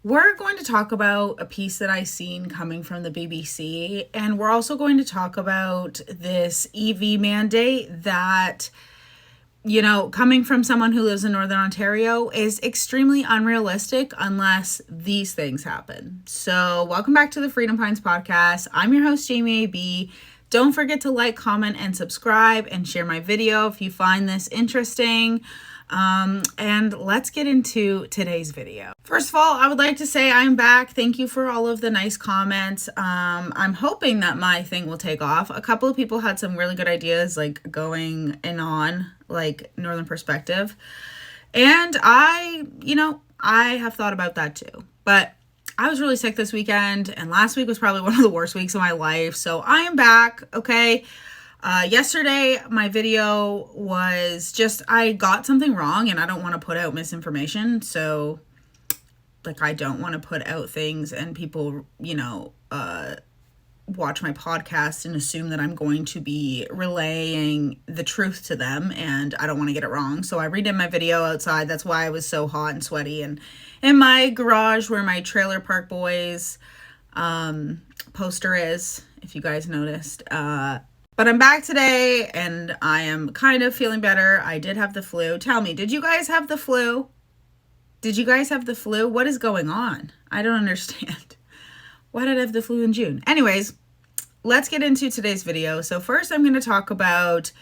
We're going to talk about a piece that I seen coming from the BBC, and we're also going to talk about this EV mandate that, you know, coming from someone who lives in Northern Ontario, is extremely unrealistic unless these things happen. So welcome back to the Freedom Pines podcast. I'm your host, Jamie AB. Don't forget to like, comment, and subscribe, and share my video if you find this interesting. And let's get into today's video. First of all, I would like to say I'm back. Thank you for all of the nice comments. I'm hoping that my thing will take off. A couple of people had some really good ideas, like going in on like Northern perspective. And I have thought about that too, but I was really sick this weekend, and last week was probably one of the worst weeks of my life. So I am back. Okay. Yesterday, my video was just, I got something wrong, and I don't want to put out misinformation. So, like, I don't want to put out things and people, watch my podcast and assume that I'm going to be relaying the truth to them, and I don't want to get it wrong. So I redid my video outside. That's why I was so hot and sweaty, and in my garage where my Trailer Park Boys poster is, if you guys noticed. But I'm back today, and I am kind of feeling better. I did have the flu. Tell me, did you guys have the flu? Did you guys have the flu? What is going on? I don't understand. Why did I have the flu in June? Anyways, let's get into today's video. So first, I'm going to talk about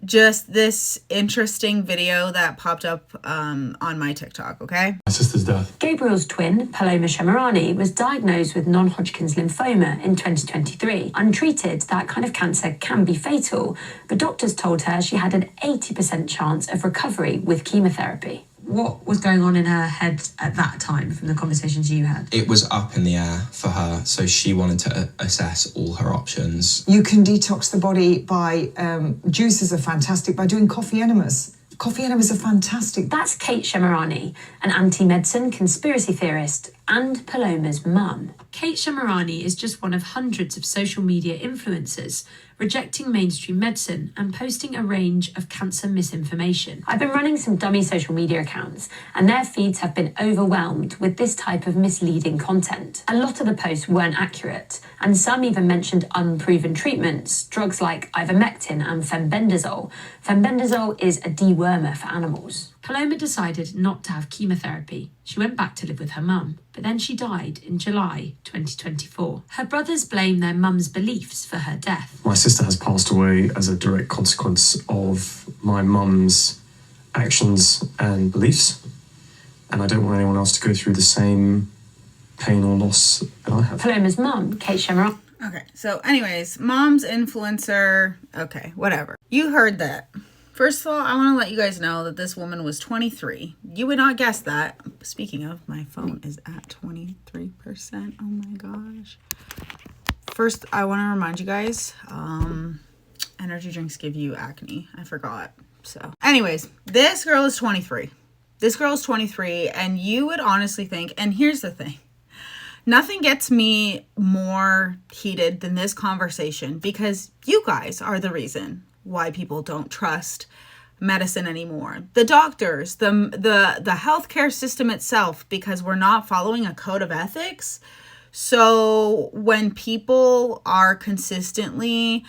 just this interesting video that popped up on my TikTok, okay? My sister's death. Gabriel's twin, Paloma Shemirani, was diagnosed with non-Hodgkin's lymphoma in 2023. Untreated, that kind of cancer can be fatal, but doctors told her she had an 80% chance of recovery with chemotherapy. What was going on in her head at that time from the conversations you had? It was up in the air for her, so she wanted to assess all her options. You can detox the body by, juices are fantastic, by doing coffee enemas. Coffee enemas are fantastic. That's Kate Shemirani, an anti-medicine conspiracy theorist and Paloma's mum. Kate Shemirani is just one of hundreds of social media influencers rejecting mainstream medicine and posting a range of cancer misinformation. I've been running some dummy social media accounts, and their feeds have been overwhelmed with this type of misleading content. A lot of the posts weren't accurate, and some even mentioned unproven treatments, drugs like ivermectin and fenbendazole. Fenbendazole is a dewormer for animals. Paloma decided not to have chemotherapy. She went back to live with her mum, but then she died in July 2024. Her brothers blame their mum's beliefs for her death. My sister has passed away as a direct consequence of my mum's actions and beliefs, and I don't want anyone else to go through the same pain or loss that I have. Paloma's mum, Kate Shemirani. Okay, so anyways, mom's influencer. Okay, whatever. You heard that. First of all, I want to let you guys know that this woman was 23. You would not guess that. Speaking of, my phone is at 23%. Oh my gosh. First, I want to remind you guys, energy drinks give you acne. I forgot. So anyways, this girl is 23. This girl is 23, and you would honestly think, and here's the thing. Nothing gets me more heated than this conversation, because you guys are the reason why people don't trust medicine anymore. The doctors, the healthcare system itself, because we're not following a code of ethics. So when people are consistently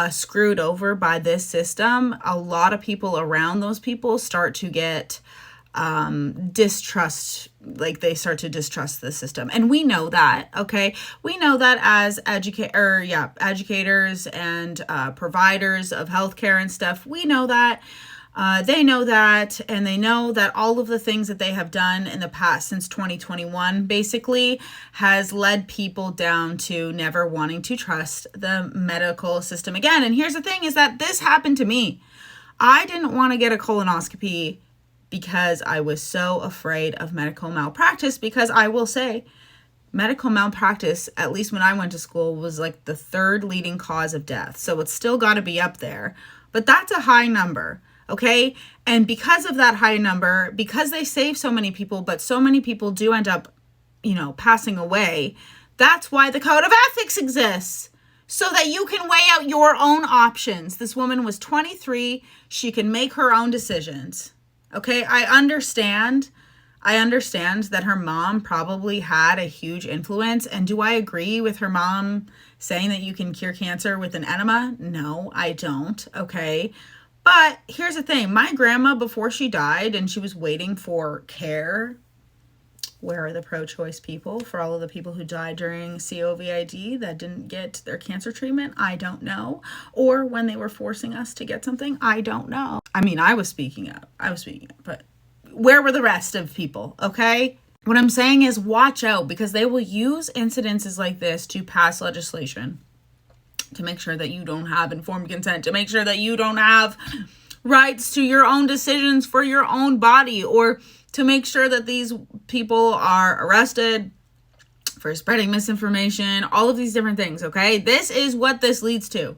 screwed over by this system, a lot of people around those people start to get distrust, like they start to distrust the system. And we know that, okay? We know that as educators and providers of healthcare and stuff. We know that. They know that, and they know that all of the things that they have done in the past since 2021 basically has led people down to never wanting to trust the medical system again. And here's the thing, is that this happened to me. I didn't want to get a colonoscopy because I was so afraid of medical malpractice, because I will say medical malpractice, at least when I went to school, was like the third leading cause of death. So it's still got to be up there, but that's a high number. Okay. And because of that high number, because they save so many people, but so many people do end up, passing away. That's why the code of ethics exists. so that you can weigh out your own options. This woman was 23. She can make her own decisions. Okay, I understand that her mom probably had a huge influence. And do I agree with her mom saying that you can cure cancer with an enema? No, I don't. Okay. But here's the thing. My grandma, before she died and she was waiting for care, where are the pro-choice people for all of the people who died during COVID that didn't get their cancer treatment? I don't know. Or when they were forcing us to get something? I don't know. I mean, I was speaking up, but where were the rest of people? Okay. What I'm saying is watch out, because they will use incidences like this to pass legislation to make sure that you don't have informed consent, to make sure that you don't have rights to your own decisions for your own body, or to make sure that these people are arrested for spreading misinformation, all of these different things, okay? This is what this leads to.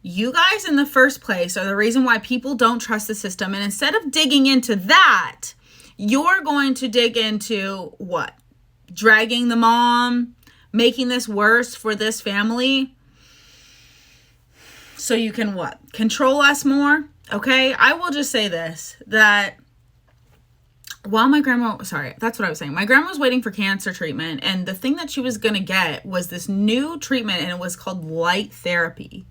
You guys in the first place are the reason why people don't trust the system. And instead of digging into that, you're going to dig into what? Dragging the mom, making this worse for this family. So you can what? Control us more? Okay? I will just say this, that while my grandma, that's what I was saying. My grandma was waiting for cancer treatment, and the thing that she was going to get was this new treatment, and it was called light therapy.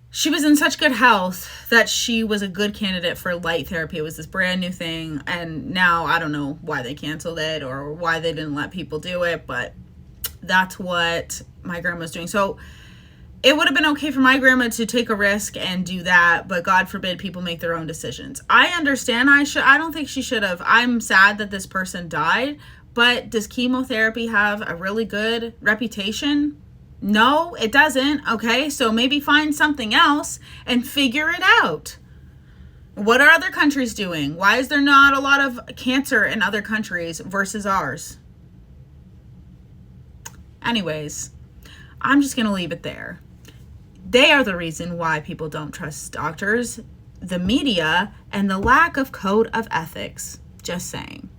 She was in such good health that she was a good candidate for light therapy. It was this brand new thing, and now I don't know why they canceled it or why they didn't let people do it, but that's what my grandma was doing. So it would have been okay for my grandma to take a risk and do that, but God forbid people make their own decisions. I understand. I don't think she should have. I'm sad that this person died, but does chemotherapy have a really good reputation? No, it doesn't. Okay, so maybe find something else and figure it out. What are other countries doing? Why is there not a lot of cancer in other countries versus ours? Anyways, I'm just going to leave it there. They are the reason why people don't trust doctors, the media, and the lack of code of ethics. Just saying.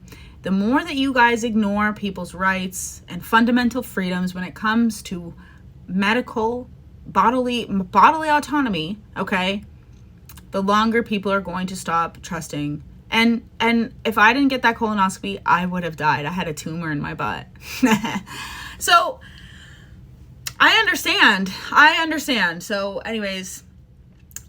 The more that you guys ignore people's rights and fundamental freedoms when it comes to medical, bodily autonomy, okay, the longer people are going to stop trusting. And if I didn't get that colonoscopy, I would have died. I had a tumor in my butt. So I understand. So anyways,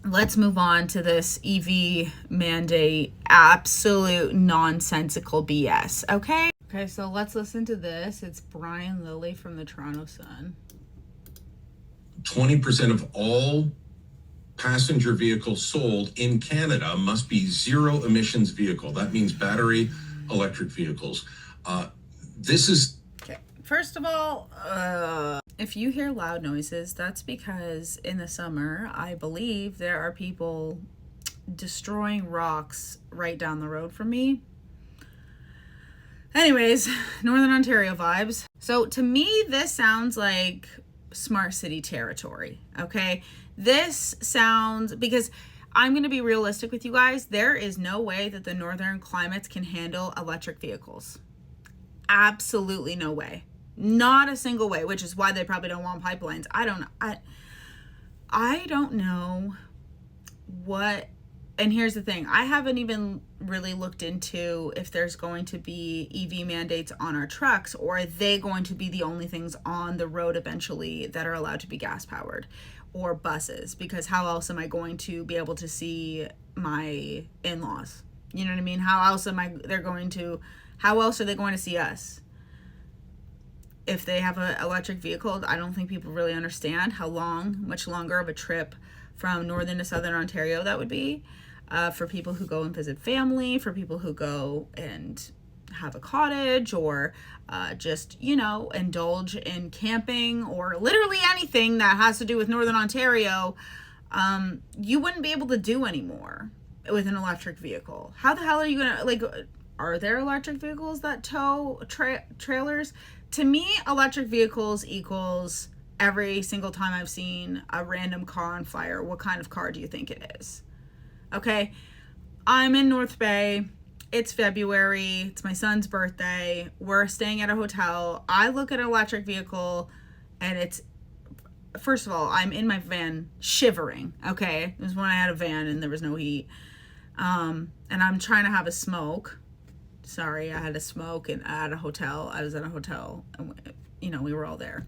let's move on to this EV mandate. Absolute nonsensical BS. Okay, so let's listen to this. It's Brian Lilly from the Toronto Sun. 20% of all passenger vehicles sold in Canada must be zero emissions vehicle. That means battery electric vehicles. This is... Okay, first of all, if you hear loud noises, that's because in the summer, I believe there are people destroying rocks right down the road from me. Anyways, Northern Ontario vibes. So to me, this sounds like smart city territory, okay? This sounds, because I'm going to be realistic with you guys, there is no way that the northern climates can handle electric vehicles. Absolutely no way. Not a single way, which is why they probably don't want pipelines. I don't know what, and here's the thing, I haven't even really looked into if there's going to be EV mandates on our trucks, or are they going to be the only things on the road eventually that are allowed to be gas powered, or buses, because how else am I going to be able to see my in-laws? You know what I mean? How else are they going to see us? If they have an electric vehicle, I don't think people really understand how much longer of a trip from northern to southern Ontario that would be, for people who go and visit family, for people who go and have a cottage, or just, indulge in camping, or literally anything that has to do with northern Ontario, you wouldn't be able to do anymore with an electric vehicle. How the hell are you gonna, are there electric vehicles that tow trailers? To me, electric vehicles equals every single time I've seen a random car on fire. What kind of car do you think it is? Okay, I'm in North Bay. It's February. It's my son's birthday. We're staying at a hotel. I look at an electric vehicle and it's, first of all, I'm in my van shivering. Okay. It was when I had a van and there was no heat. And I'm trying to have a smoke. Sorry, I had a smoke at a hotel. I was at a hotel and, you know, we were all there.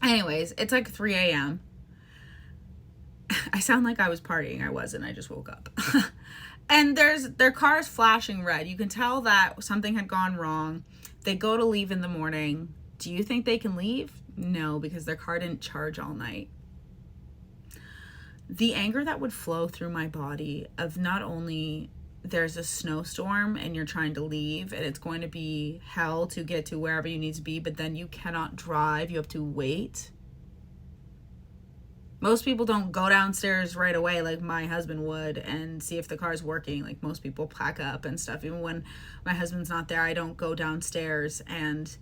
Anyways, it's like 3 a.m. I sound like I was partying. I wasn't. I just woke up. And their car is flashing red. You can tell that something had gone wrong. They go to leave in the morning. Do you think they can leave? No, because their car didn't charge all night. The anger that would flow through my body of not only there's a snowstorm and you're trying to leave and it's going to be hell to get to wherever you need to be, but then you cannot drive. You have to wait. Most people don't go downstairs right away like my husband would and see if the car's working. Like most people pack up and stuff. Even when my husband's not there, I don't go downstairs and,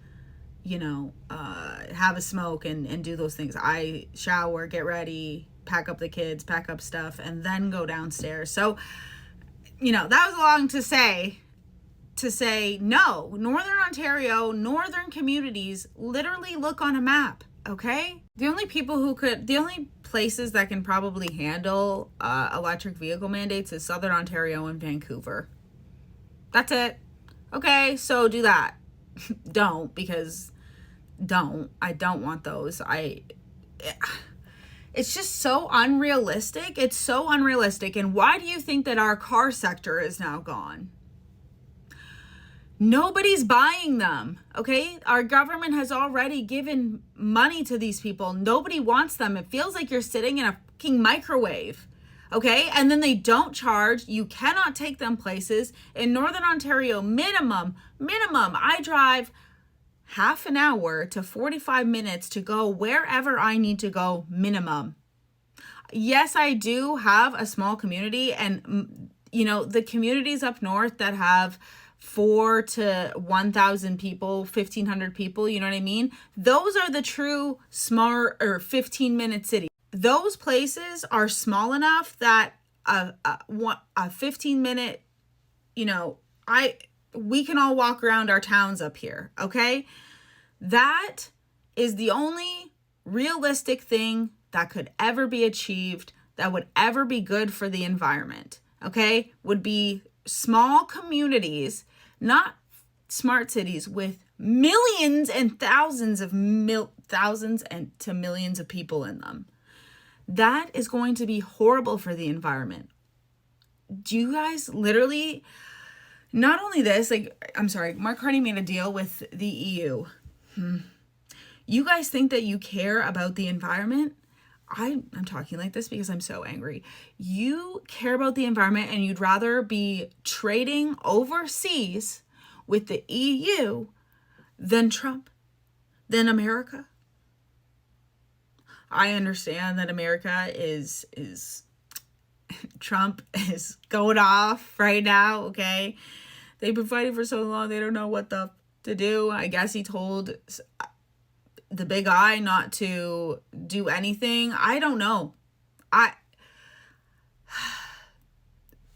you know, have a smoke and do those things. I shower, get ready, pack up the kids, pack up stuff, and then go downstairs. So, you know, that was long to say no. Northern Ontario, northern communities, literally look on a map, okay? The only places that can probably handle electric vehicle mandates is Southern Ontario and Vancouver. That's it. Okay, so do that. Don't, because I don't want those. It's just so unrealistic. It's so unrealistic. And why do you think that our car sector is now gone? Nobody's buying them, okay? Our government has already given money to these people. Nobody wants them. It feels like you're sitting in a fucking microwave, okay? And then they don't charge. You cannot take them places. In Northern Ontario, minimum, I drive half an hour to 45 minutes to go wherever I need to go, minimum. Yes, I do have a small community, and, you know, the communities up north that have 4 to 1,000 people, 1,500 people, you know what I mean? Those are the true smart or 15-minute cities. Those places are small enough that a 15-minute, you know, we can all walk around our towns up here, okay? That is the only realistic thing that could ever be achieved, that would ever be good for the environment, okay? Would be small communities, not smart cities with millions and thousands and to millions of people in them. That is going to be horrible for the environment. Do you guys literally, not only this, like, I'm sorry, Mark Carney made a deal with the EU. You guys think that you care about the environment? I'm talking like this because I'm so angry. You care about the environment and you'd rather be trading overseas with the EU than Trump, than America. I understand that America is Trump is going off right now, okay? They've been fighting for so long, they don't know what to do. I guess he told the big I not to do anything. I don't know.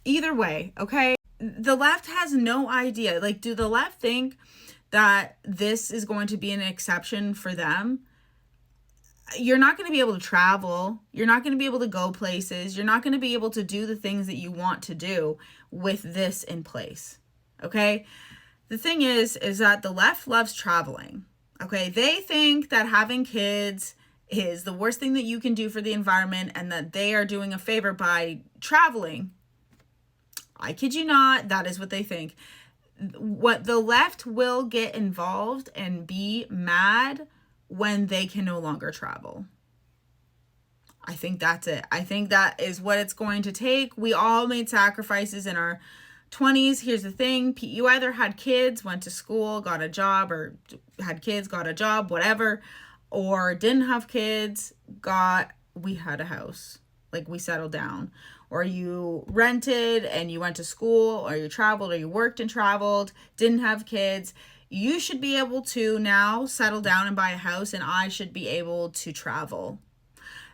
Either way, okay? The left has no idea. Like, do the left think that this is going to be an exception for them? You're not going to be able to travel. You're not going to be able to go places. You're not going to be able to do the things that you want to do with this in place, okay? The thing is that the left loves traveling. Okay, they think that having kids is the worst thing that you can do for the environment and that they are doing a favor by traveling. I kid you not, that is what they think. What the left will get involved and be mad when they can no longer travel. I think that's it. I think that is what it's going to take. We all made sacrifices in our 20s. Here's the thing. You either had kids, went to school, got a job, or had kids, got a job, whatever, or didn't have kids, we had a house. Like, we settled down. Or you rented and you went to school, or you traveled, or you worked and traveled, didn't have kids. You should be able to now settle down and buy a house, and I should be able to travel.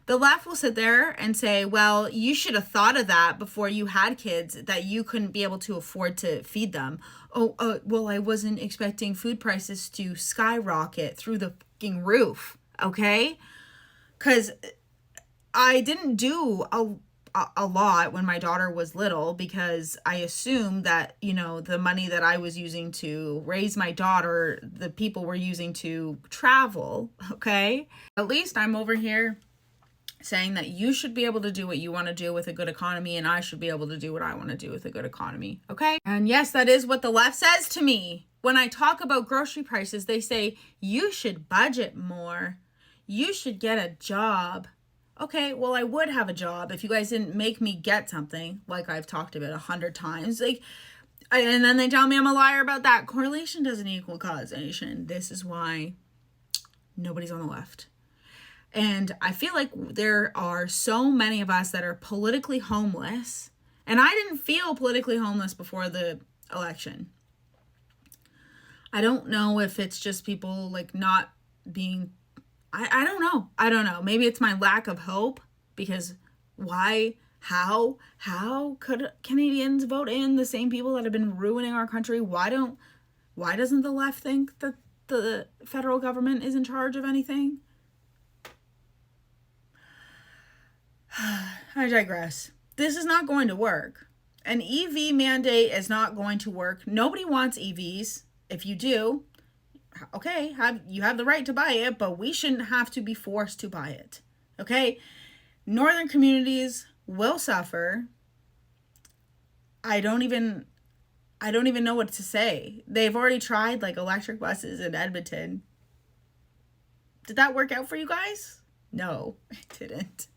The left will sit there and say, well, you should have thought of that before you had kids, that you couldn't be able to afford to feed them. Well, I wasn't expecting food prices to skyrocket through the fucking roof, okay? Because I didn't do a lot when my daughter was little, because I assumed that, you know, the money that I was using to raise my daughter, the people were using to travel, okay? At least I'm over here saying that you should be able to do what you want to do with a good economy, and I should be able to do what I want to do with a good economy, okay? And yes, that is what the left says to me. When I talk about grocery prices, they say, you should budget more. You should get a job. Okay, well, I would have a job if you guys didn't make me get something, like I've talked about 100 times. And then they tell me I'm a liar about that. Correlation doesn't equal causation. This is why nobody's on the left. And I feel like there are so many of us that are politically homeless. And I didn't feel politically homeless before the election. I don't know if it's just people like not being, I don't know. I don't know. Maybe it's my lack of hope, because why, how could Canadians vote in the same people that have been ruining our country? Why doesn't the left think that the federal government is in charge of anything? I digress. This is not going to work. An EV mandate is not going to work. Nobody wants EVs. If you do, okay, you have the right to buy it, but we shouldn't have to be forced to buy it. Okay? Northern communities will suffer. I don't even know what to say. They've already tried like electric buses in Edmonton. Did that work out for you guys? No, it didn't.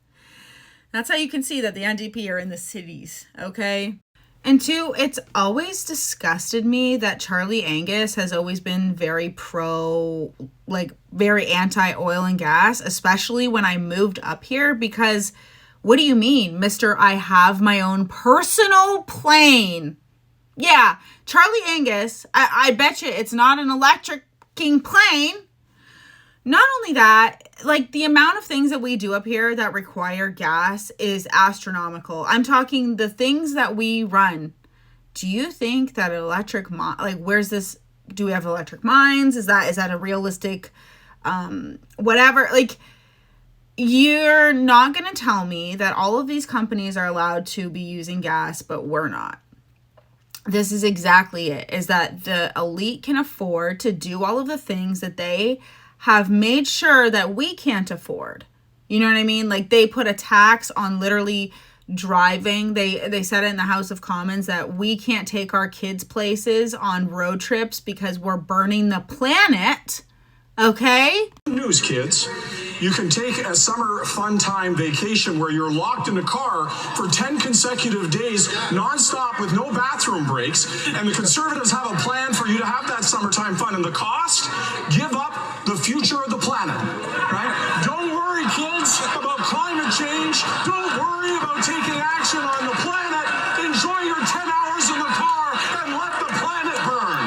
That's how you can see that the NDP are in the cities, okay? And two, it's always disgusted me that Charlie Angus has always been very very anti-oil and gas, especially when I moved up here, because what do you mean, Mr. I have my own personal plane? Yeah, Charlie Angus, I bet you it's not an electric plane. Not only that, like the amount of things that we do up here that require gas is astronomical. I'm talking the things that we run. Do you think that electric, where's this, do we have electric mines? Is that a realistic, whatever? Like, you're not going to tell me that all of these companies are allowed to be using gas, but we're not. This is exactly it, is that the elite can afford to do all of the things that they have made sure that we can't afford. You know what I mean? Like, they put a tax on literally driving. They said it in the House of Commons that we can't take our kids places on road trips because we're burning the planet. Okay? News, kids. You can take a summer fun time vacation where you're locked in a car for 10 consecutive days, nonstop with no bathroom breaks, and the Conservatives have a plan for you to have that summertime fun. And the cost? Give up the future of the planet, right? Don't worry, kids, about climate change. Don't worry about taking action on the planet. Enjoy your 10 hours in the car and let the planet burn.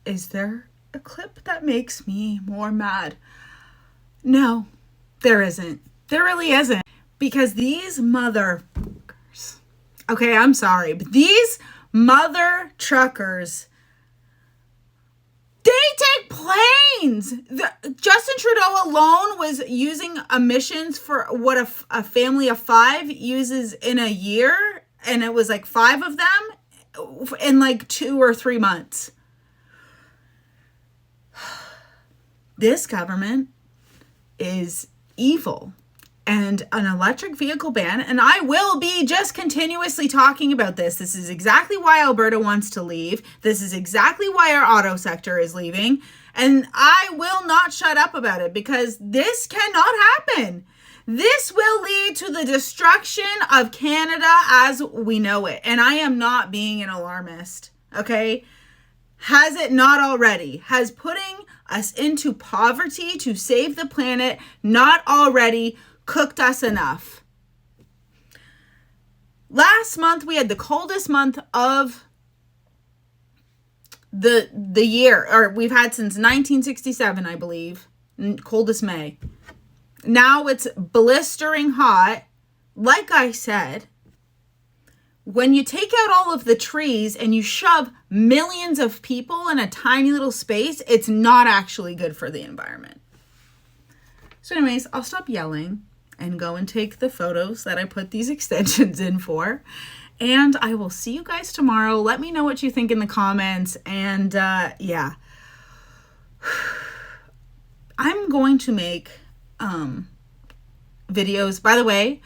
Is there a clip that makes me more mad? No, there isn't. There really isn't. Because these motherfuckers, okay, I'm sorry, but these mother truckers, they take planes. Justin Trudeau alone was using emissions for what a family of 5 uses in a year, and it was like 5 of them in like 2 or 3 months. This government is evil, and an electric vehicle ban, and I will be just continuously talking about this. This is exactly why Alberta wants to leave. This is exactly why our auto sector is leaving, and I will not shut up about it, because this cannot happen. This will lead to the destruction of Canada as we know it, and I am not being an alarmist, okay? Has it not already? Has putting us into poverty to save the planet not already cooked us enough? Last month, we had the coldest month of the year, or we've had since 1967, I believe. Coldest May. Now it's blistering hot. Like I said, when you take out all of the trees and you shove millions of people in a tiny little space, it's not actually good for the environment. So anyways, I'll stop yelling and go and take the photos that I put these extensions in for. And I will see you guys tomorrow. Let me know what you think in the comments. And yeah, I'm going to make videos. By the way,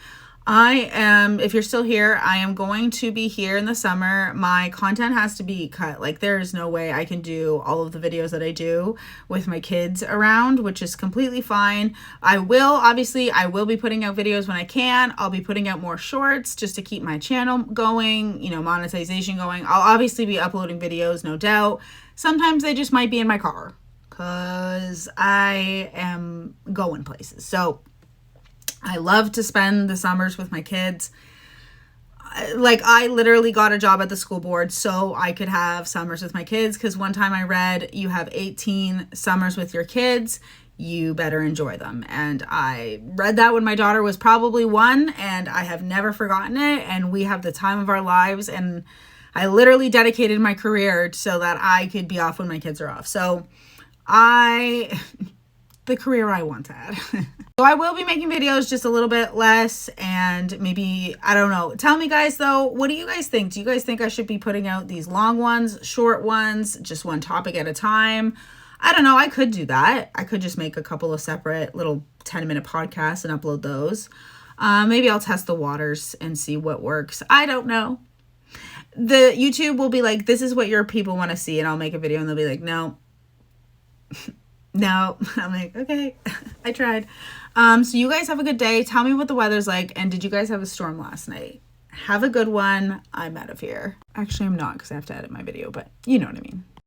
if you're still here, I am going to be here in the summer. My content has to be cut. Like, there is no way I can do all of the videos that I do with my kids around, which is completely fine. I will be putting out videos when I can. I'll be putting out more shorts just to keep my channel going, monetization going. I'll obviously be uploading videos, no doubt. Sometimes they just might be in my car because I am going places. So I love to spend the summers with my kids. I literally got a job at the school board so I could have summers with my kids, because one time I read, you have 18 summers with your kids, you better enjoy them. And I read that when my daughter was probably 1, and I have never forgotten it. And we have the time of our lives, and I literally dedicated my career so that I could be off when my kids are off. So the career I want to have. So I will be making videos just a little bit less, and maybe, I don't know. Tell me guys though, what do you guys think? Do you guys think I should be putting out these long ones, short ones, just one topic at a time? I don't know. I could do that. I could just make a couple of separate little 10-minute podcasts and upload those. Maybe I'll test the waters and see what works. I don't know. The YouTube will be like, this is what your people want to see, and I'll make a video and they'll be like, no. No. I'm like, okay, I tried. So you guys have a good day. Tell me what the weather's like, and did you guys have a storm last night? Have a good one. I'm out of here. Actually, I'm not, because I have to edit my video, but you know what I mean.